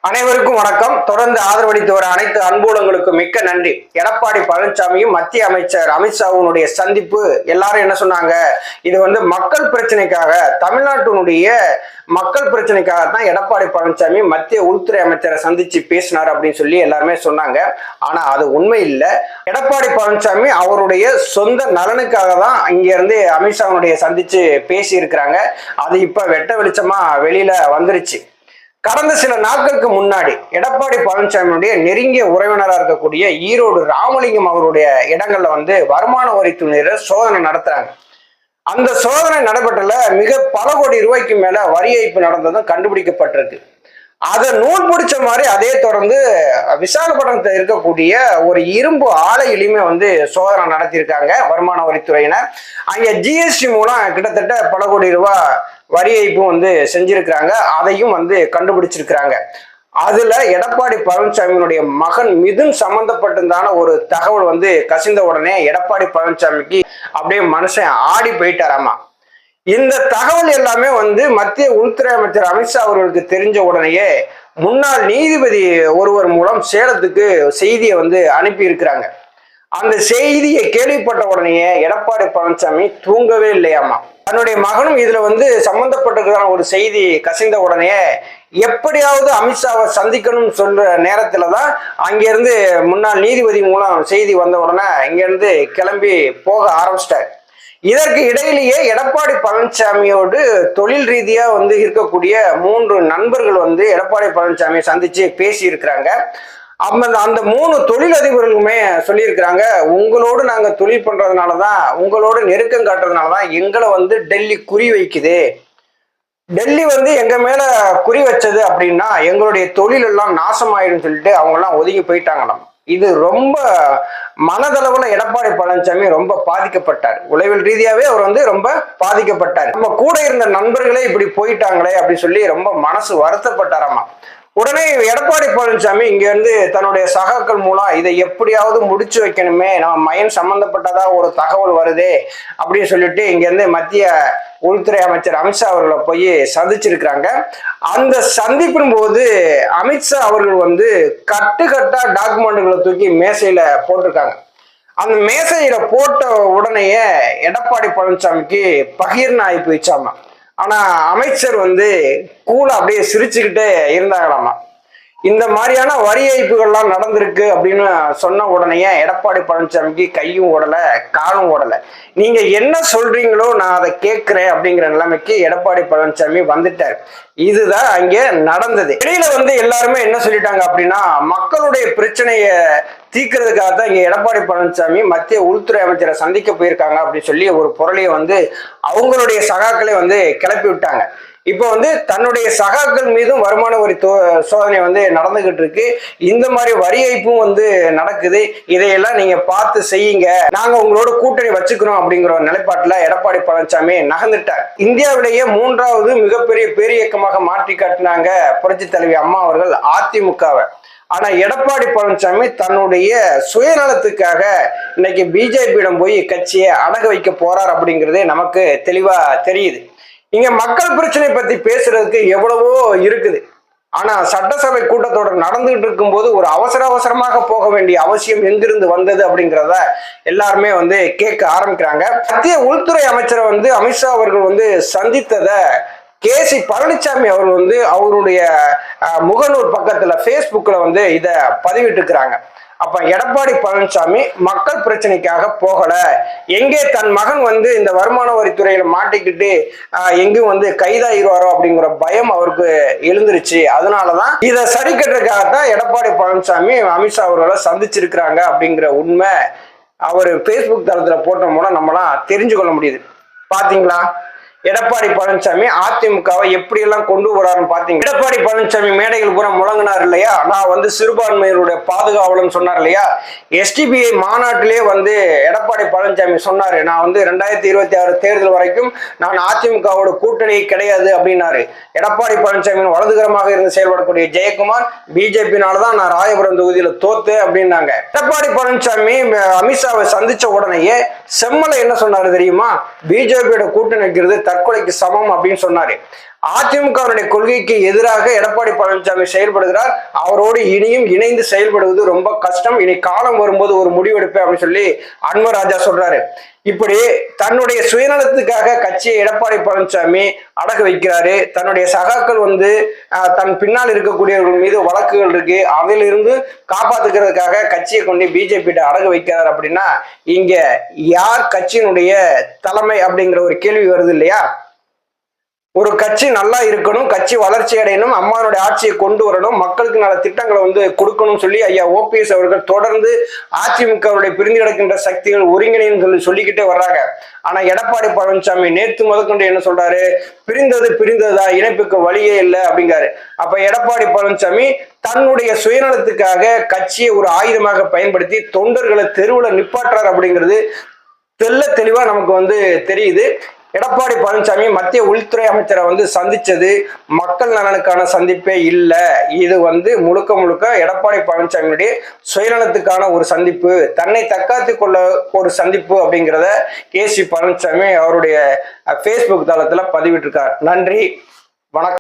அனைவருக்கும் வணக்கம். தொடர்ந்து ஆதரவளித்து வர அனைத்து அன்புலங்களுக்கும் மிக்க நன்றி. எடப்பாடி பழனிசாமியும் மத்திய அமைச்சர் அமித்ஷாவுடைய சந்திப்பு எல்லாரும் என்ன சொன்னாங்க, இது மக்கள் பிரச்சனைக்காக, தமிழ்நாட்டினுடைய மக்கள் பிரச்சனைக்காக தான் எடப்பாடி பழனிசாமி மத்திய உள்துறை அமைச்சரை சந்திச்சு பேசினார் அப்படின்னு சொல்லி எல்லாருமே சொன்னாங்க. ஆனா அது உண்மை இல்லை. எடப்பாடி பழனிசாமி அவருடைய சொந்த நலனுக்காக தான் இங்க இருந்து அமித்ஷாவுடைய சந்திச்சு பேசி இருக்கிறாங்க. அது இப்ப வெட்ட வெளிச்சமா வெளியில வந்துருச்சு. கடந்த சில நாட்களுக்கு முன்னாடி எடப்பாடி பழனிசாமியுடைய நெருங்கிய உறவினராக இருக்கக்கூடிய ஈரோடு ராமலிங்கம் அவருடைய இடங்கள்ல வருமான வரித்துறையினர் சோதனை நடத்துறாங்க. அந்த சோதனை நடைபெற்றல பல கோடி ரூபாய்க்கு மேல வரி ஏய்ப்பு நடந்ததும் கண்டுபிடிக்கப்பட்டிருக்கு. அதை நூல் பிடிச்ச மாதிரி அதே தொடர்ந்து விசாகப்பட்டினத்தில் இருக்கக்கூடிய ஒரு இரும்பு ஆலையிலுமே சோதனை நடத்தியிருக்காங்க வருமான வரித்துறையினர். அங்க ஜிஎஸ்டி மூலம் கிட்டத்தட்ட பல கோடி ரூபாய் வரி ஏய்ப்பும் செஞ்சிருக்கிறாங்க. அதையும் கண்டுபிடிச்சிருக்கிறாங்க. அதுல எடப்பாடி பழனிசாமியினுடைய மகன் மிதுன் சம்பந்தப்பட்டிருந்தான ஒரு தகவல் கசிந்த உடனே எடப்பாடி பழனிசாமிக்கு அப்படியே மனுஷன் ஆடி போயிட்டாராமா. இந்த தகவல் எல்லாமே மத்திய உள்துறை அமைச்சர் அமித்ஷா அவர்களுக்கு தெரிஞ்ச உடனேயே முன்னாள் நீதிபதி ஒருவர் மூலம் சேலத்துக்கு செய்தியை அனுப்பி இருக்கிறாங்க. அந்த செய்தியை கேள்விப்பட்ட உடனேயே எடப்பாடி பழனிசாமி தூங்கவே இல்லையாமா. தன்னுடைய மகனும் இதுல சம்பந்தப்பட்டிருக்கிற ஒரு செய்தி கசிந்த உடனே எப்படியாவது அமித்ஷாவை சந்திக்கணும்னு சொல்ற நேரத்துலதான் அங்கிருந்து முன்னாள் நீதிபதி மூலம் செய்தி வந்த உடனே இங்கிருந்து கிளம்பி போக ஆரம்பிச்சிட்டாரு. இதற்கு இடையிலேயே எடப்பாடி பழனிசாமியோடு தொழில் ரீதியா இருக்கக்கூடிய 3 நண்பர்கள் எடப்பாடி பழனிசாமியை சந்திச்சு பேசி இருக்கிறாங்க. அந்த 3 தொழிலதிபர்களுமே சொல்லியிருக்கிறாங்க, உங்களோடு நாங்க தொழில் பண்றதுனாலதான், உங்களோடு நெருக்கம் காட்டுறதுனாலதான் எங்களை டெல்லி குறி வைக்குது. டெல்லி எங்க மேல குறி வச்சது அப்படின்னா எங்களுடைய தொழில் எல்லாம் நாசமாயிடும் சொல்லிட்டு அவங்க எல்லாம் ஒதுங்கி போயிட்டாங்களாம். இது ரொம்ப மனதளவுல எடப்பாடி பழனிசாமி ரொம்ப பாதிக்கப்பட்டார். உளவியல் ரீதியாவே அவர் ரொம்ப பாதிக்கப்பட்டார். நம்ம கூட இருந்த நண்பர்களே இப்படி போயிட்டாங்களே அப்படின்னு சொல்லி ரொம்ப மனசு வருத்தப்பட்டாராமா. உடனே எடப்பாடி பழனிசாமி இங்க தன்னுடைய சகாக்கள் மூலம் இதை எப்படியாவது முடிச்சு வைக்கணுமே, நம்ம மயன் சம்பந்தப்பட்டதா ஒரு தகவல் வருதே அப்படின்னு சொல்லிட்டு இங்க மத்திய உள்துறை அமைச்சர் அமித்ஷா அவர்களை போய் சந்திச்சிருக்கிறாங்க. அந்த சந்திப்பின் போது அமித்ஷா அவர்கள் கட்டுக்கட்டா டாக்குமெண்ட்டுகளை தூக்கி மேசையில போட்டிருக்காங்க. அந்த மேசையில போட்ட உடனேயே எடப்பாடி பழனிசாமிக்கு பகீர்னு ஆகி போயிச்சாமா. ஆனா அமைச்சர் கூலா அப்படியே சிரிச்சுக்கிட்டே இருந்தாங்களாமா. இந்த மாதிரியான வரி ஏய்ப்புகள்லாம் நடந்திருக்கு அப்படின்னு சொன்ன உடனேயே எடப்பாடி பழனிசாமிக்கு கையும் ஓடல காலும் ஓடல. நீங்க என்ன சொல்றீங்களோ நான் அதை கேட்கிறேன் அப்படிங்கிற நிலைமைக்கு எடப்பாடி பழனிசாமி வந்துட்டார். இதுதான் அங்கே நடந்தது. இடையில எல்லாருமே என்ன சொல்லிட்டாங்க அப்படின்னா, மக்களுடைய பிரச்சனைய தீர்க்கிறதுக்காக தான் இங்க எடப்பாடி பழனிசாமி மத்திய உள்துறை அமைச்சரை சந்திக்க போயிருக்காங்க அப்படின்னு சொல்லி ஒரு பொருளையை அவங்களுடைய சகாக்களை கிளப்பி விட்டாங்க. இப்போ தன்னுடைய சகாக்கள் மீதும் வருமான வரி சோதனை நடந்துகிட்டு இருக்கு. இந்த மாதிரி வரி ஏய்ப்பும் நடக்குது. இதையெல்லாம் நீங்க பார்த்து செய்யுங்க, நாங்க உங்களோட கூட்டணி வச்சுக்கிறோம் அப்படிங்கிற நிலைப்பாட்டுல எடப்பாடி பழனிசாமி நகர்ந்துட்டார். இந்தியாவிலேயே 3வது மிகப்பெரிய பேரியக்கமாக மாற்றி காட்டினாங்க புரட்சி தலைவி அம்மா அவர்கள் அதிமுகவை. ஆனா எடப்பாடி பழனிசாமி தன்னுடைய சுயநலத்துக்காக இன்னைக்கு பிஜேபியிடம் போய் கட்சியை அடக வைக்க போறார் அப்படிங்கிறதே நமக்கு தெளிவா தெரியுது. இங்க மக்கள் பிரச்சனை பத்தி பேசுறதுக்கு எவ்வளவோ இருக்குது. ஆனா சட்டசபை கூட்டத்தொடர் நடந்துகிட்டு இருக்கும்போது ஒரு அவசரமாக போக வேண்டிய அவசியம் எங்கிருந்து வந்தது அப்படிங்கிறத எல்லாருமே கேட்க ஆரம்பிக்கிறாங்க. மத்திய உள்துறை அமைச்சரை அமித்ஷா அவர்கள் சந்தித்தத கேசி பழனிசாமி அவர் அவருடைய முகநூல் பக்கத்துல பேஸ்புக்ல இத பதிவிட்டுக்கிறாங்க. அப்ப எடப்பாடி பழனிசாமி மக்கள் பிரச்சனைக்காக போகல, எங்கே தன் மகன் இந்த வருமான வரித்துறையில மாட்டிக்கிட்டு எங்கும் கைதாயிருவாரோ அப்படிங்கிற பயம் அவருக்கு எழுந்துருச்சு. அதனாலதான் இதை சரி கட்டுறதுக்காகத்தான் எடப்பாடி பழனிசாமி அமித்ஷா அவர்களை சந்திச்சிருக்கிறாங்க அப்படிங்கிற உண்மை அவர் பேஸ்புக் தளத்துல போட்ட மூலம் நம்மளாம் தெரிஞ்சு கொள்ள முடியுது. பாத்தீங்களா எடப்பாடி பழனிசாமி அதிமுகவை எப்படி எல்லாம் கொண்டு வராருன்னு பாத்தீங்க. எடப்பாடி பழனிசாமி மேடைகள் பூரா முழங்கினார் இல்லையா, நான் சிறுபான்மையினுடைய பாதுகாவலன் சொன்னார் இல்லையா. எஸ்டிபிஐ மாநாட்டிலே எடப்பாடி பழனிசாமி சொன்னாரு, நான் 2026 தேர்தல் வரைக்கும் நான் அதிமுகவோட கூட்டணி கிடையாது அப்படின்னாரு. எடப்பாடி பழனிசாமி வலதுகரமாக இருந்து செயல்படக்கூடிய ஜெயக்குமார் பிஜேபினாலதான் நான் ராயபுரம் தொகுதியில தோத்து அப்படின்னாங்க. எடப்பாடி பழனிசாமி அமித்ஷாவை சந்திச்ச உடனேயே செம்மலை என்ன சொன்னாரு தெரியுமா, பிஜேபியோட கூட்டணி வைக்கிறது தற்கொலைக்கு சமம் அப்படின்னு சொன்னாரு. அதிமுகவினுடைய கொள்கைக்கு எதிராக எடப்பாடி பழனிசாமி செயல்படுகிறார். அவரோடு இனியும் இணைந்து செயல்படுவது ரொம்ப கஷ்டம். இனி காலம் வரும்போது ஒரு முடிவெடுப்பேன் அப்படின்னு சொல்லி அன்வராஜா சொல்றாரு. இப்படி தன்னுடைய சுயநலத்துக்காக கட்சியை எடப்பாடி பழனிசாமி அடகு வைக்கிறாரு. தன்னுடைய சகாக்கள் தன் பின்னால் இருக்கக்கூடியவர்கள் மீது வழக்குகள் இருக்கு, அதிலிருந்து காப்பாத்துக்கிறதுக்காக கட்சியை கொண்டு பிஜேபி அடகு வைக்கிறார். அப்படின்னா இங்க யார் கட்சியினுடைய தலைமை அப்படிங்கிற ஒரு கேள்வி வருது இல்லையா? ஒரு கட்சி நல்லா இருக்கணும், கட்சி வளர்ச்சி அடையணும், அம்மானுடைய ஆட்சியை கொண்டு வரணும், மக்களுக்கு நல்ல திட்டங்களை கொடுக்கணும் சொல்லி ஐயா ஓபிஎஸ் அவர்கள் தொடர்ந்து அதிமுகவுடைய பிரிந்து கிடக்கின்ற சக்திகள் ஒருங்கிணைன்னு சொல்லிக்கிட்டே வர்றாங்க. ஆனா எடப்பாடி பழனிசாமி நேற்று முதற்கொண்டு என்ன சொல்றாரு? பிரிந்ததா, இணைப்புக்கு வழியே இல்லை அப்படிங்காரு. அப்ப எடப்பாடி பழனிசாமி தன்னுடைய சுயநலத்துக்காக கட்சியை ஒரு ஆயுதமாக பயன்படுத்தி தொண்டர்களை தெருவுல நிப்பாட்டுறாரு அப்படிங்கிறது தெளிவா நமக்கு தெரியுது. எடப்பாடி பழனிசாமி மத்திய உள்துறை அமைச்சரை சந்திச்சது மக்கள் நலனுக்கான சந்திப்பே இல்லை. இது முழுக்க எடப்பாடி பழனிசாமியுடைய சுயநலத்துக்கான ஒரு சந்திப்பு, தன்னை தற்காத்துக் கொள்ள ஒரு சந்திப்பு அப்படிங்கிறத கேசி பழனிசாமி அவருடைய Facebook தளத்துல பதிவிட்டிருக்கார். நன்றி, வணக்கம்.